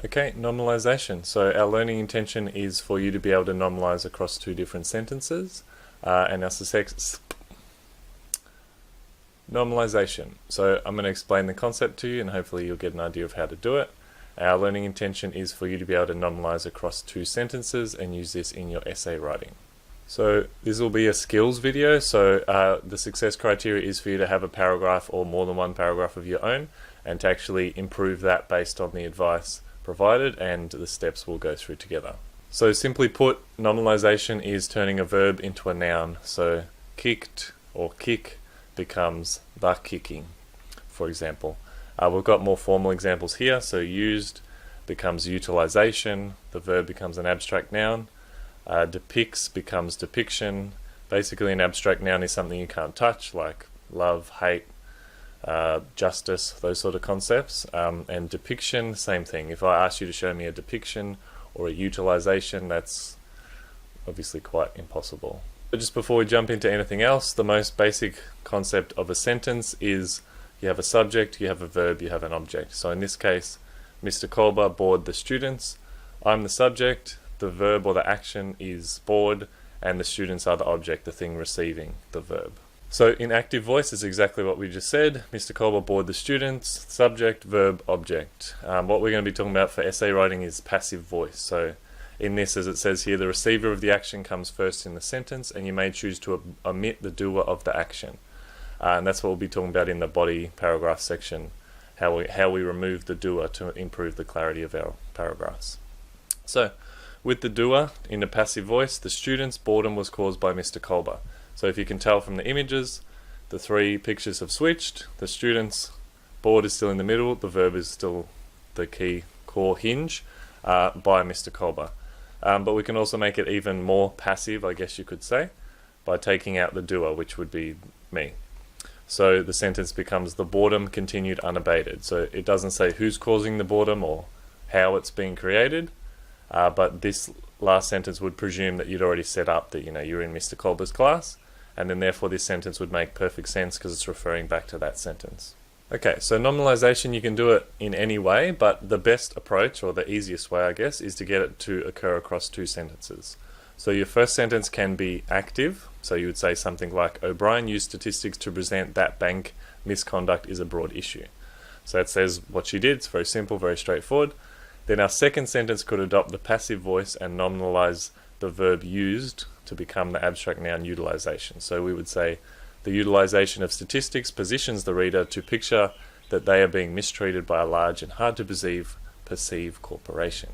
Okay, normalisation. So our learning intention is for you to be able to normalise across two different sentences. And our success... Normalisation. So I'm going to explain the concept to you and hopefully you'll get an idea of how to do it. Our learning intention is for you to be able to normalise across two sentences and use this in your essay writing. So this will be a skills video, so the success criteria is for you to have a paragraph or more than one paragraph of your own and to actually improve that based on the advice provided, and the steps we'll go through together. So simply put, normalisation is turning a verb into a noun. So kicked or kick becomes the kicking, for example. We've got more formal examples here. So used becomes utilization, the verb becomes an abstract noun. Depicts becomes depiction. Basically an abstract noun is something you can't touch, like love, hate, justice, those sort of concepts. And depiction, same thing. If I ask you to show me a depiction or a utilization, that's obviously quite impossible. But just before we jump into anything else, the most basic concept of a sentence is you have a subject, you have a verb, you have an object. So in this case, Mr. Kolber bored the students. I'm the subject, the verb or the action is bored, and the students are the object, the thing receiving the verb. So in active voice is exactly what we just said. Mr. Kolber bored the students, subject, verb, object. What we're going to be talking about for essay writing is passive voice. So in this, as it says here, the receiver of the action comes first in the sentence, and you may choose to omit the doer of the action. And that's what we'll be talking about in the body paragraph section, how we remove the doer to improve the clarity of our paragraphs. So with the doer in the passive voice, the student's boredom was caused by Mr. Kolber. So if you can tell from the images, the three pictures have switched. The student's bored is still in the middle, the verb is still the key core hinge by Mr. Kolber. But we can also make it even more passive, I guess you could say, by taking out the doer, which would be me. So the sentence becomes the boredom continued unabated. So it doesn't say who's causing the boredom or how it's being created, but this last sentence would presume that you'd already set up that you're in Mr. Kolber's class, and then therefore this sentence would make perfect sense because it's referring back to that sentence. Okay, so normalisation, you can do it in any way, but the best approach, or the easiest way I guess, is to get it to occur across two sentences. So your first sentence can be active, so you would say something like, O'Brien used statistics to present that bank misconduct is a broad issue. So that says what she did. It's very simple, very straightforward. Then our second sentence could adopt the passive voice and nominalize the verb used to become the abstract noun utilization. So we would say the utilization of statistics positions the reader to picture that they are being mistreated by a large and hard to perceive corporation.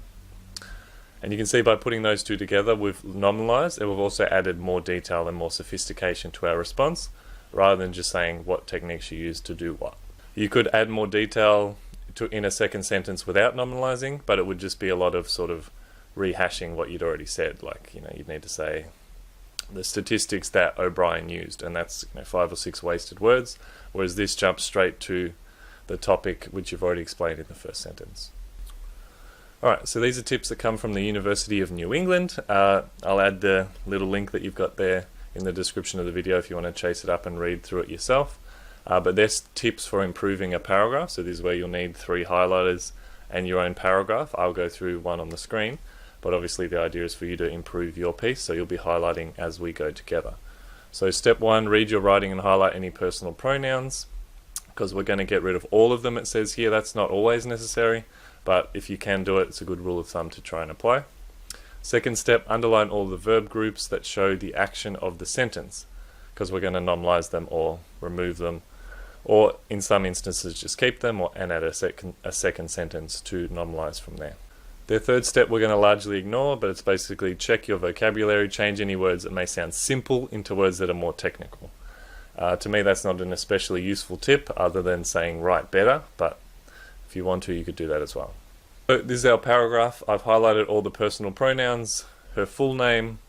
And you can see by putting those two together, we've nominalized, and we've also added more detail and more sophistication to our response, rather than just saying what techniques you use to do what. You could add more detail in a second sentence without nominalizing, but it would just be a lot of sort of rehashing what you'd already said. Like, you'd need to say the statistics that O'Brien used, and that's 5 or 6 wasted words, whereas this jumps straight to the topic which you've already explained in the first sentence. Alright, so these are tips that come from the University of New England. I'll add the little link that you've got there in the description of the video if you want to chase it up and read through it yourself. But there's tips for improving a paragraph, so this is where you'll need 3 highlighters and your own paragraph. I'll go through one on the screen, but obviously the idea is for you to improve your piece, so you'll be highlighting as we go together. So step 1, read your writing and highlight any personal pronouns, because we're going to get rid of all of them, it says here. That's not always necessary, but if you can do it, it's a good rule of thumb to try and apply. Second step, underline all the verb groups that show the action of the sentence, because we're going to normalize them or remove them, or in some instances just keep them and add a second sentence to normalize from there. The third step we're going to largely ignore, but it's basically check your vocabulary, change any words that may sound simple into words that are more technical. To me, that's not an especially useful tip other than saying write better, but if you want to, you could do that as well. So this is our paragraph. I've highlighted all the personal pronouns, her full name,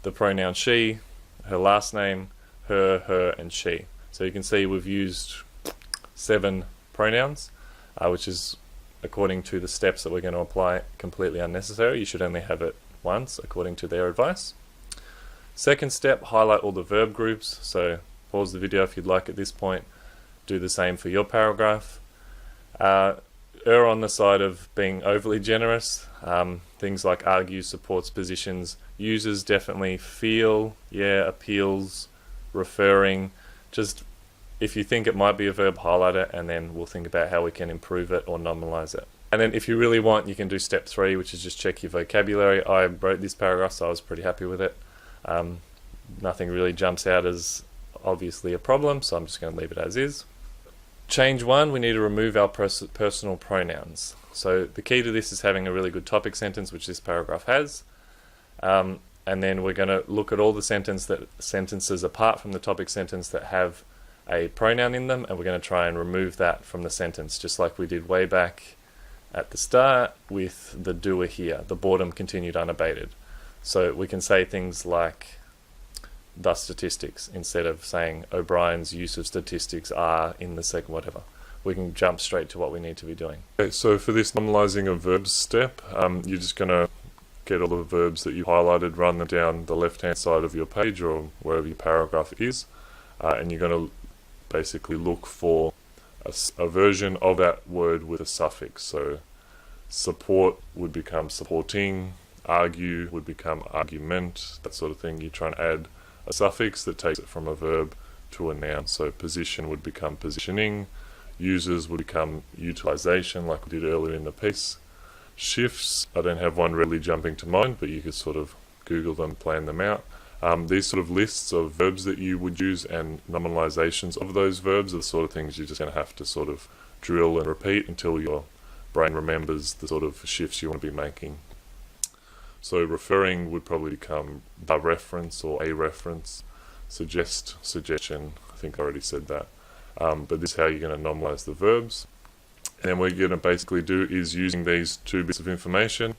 the pronoun she, her last name, her, and she. So you can see we've used 7 pronouns, which is, according to the steps that we're going to apply, completely unnecessary. You should only have it once, according to their advice. Second step, highlight all the verb groups. So pause the video if you'd like at this point. Do the same for your paragraph. err on the side of being overly generous. Things like argues, supports, positions. Users definitely feel, appeals, referring. Just if you think it might be a verb, highlight it, and then we'll think about how we can improve it or normalize it. And then if you really want, you can do step 3, which is just check your vocabulary. I wrote this paragraph, so I was pretty happy with it. Nothing really jumps out as obviously a problem, so I'm just going to leave it as is. Change 1, we need to remove our personal pronouns. So the key to this is having a really good topic sentence, which this paragraph has. And then we're going to look at all the sentences apart from the topic sentence that have a pronoun in them, and we're going to try and remove that from the sentence, just like we did way back at the start with the doer here. The boredom continued unabated. So we can say things like the statistics instead of saying O'Brien's use of statistics are in the second whatever. We can jump straight to what we need to be doing. Okay, so for this normalising of verbs step, you're just going to get all the verbs that you highlighted, run them down the left-hand side of your page or wherever your paragraph is, and you're going to basically look for a version of that word with a suffix. So support would become supporting, argue would become argument, that sort of thing. You're trying to add a suffix that takes it from a verb to a noun. So position would become positioning, users would become utilization, like we did earlier in the piece. Shifts, I don't have one readily jumping to mind, but you could sort of Google them, plan them out. These sort of lists of verbs that you would use and normalizations of those verbs are the sort of things you're just going to have to sort of drill and repeat until your brain remembers the sort of shifts you want to be making. So referring would probably become a reference or a reference. Suggest, suggestion, I think I already said that. But this is how you're going to normalize the verbs. And what you're going to basically do is using these 2 bits of information,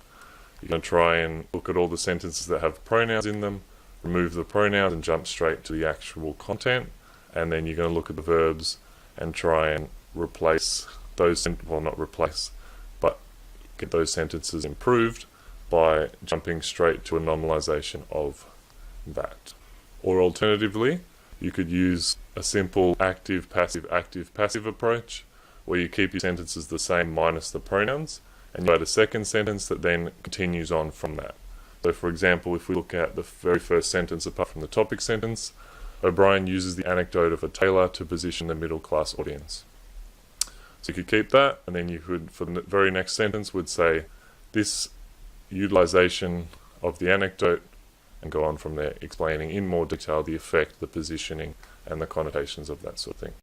you're going to try and look at all the sentences that have pronouns in them, remove the pronouns and jump straight to the actual content, and then you're going to look at the verbs and try and replace those, well, not replace, but get those sentences improved by jumping straight to a normalization of that. Or alternatively, you could use a simple active, passive approach where you keep your sentences the same minus the pronouns, and you add a second sentence that then continues on from that. So for example, if we look at the very first sentence apart from the topic sentence, O'Brien uses the anecdote of a tailor to position the middle class audience. So you could keep that, and then you could, for the very next sentence, would say this utilization of the anecdote, and go on from there, explaining in more detail the effect, the positioning, and the connotations of that sort of thing.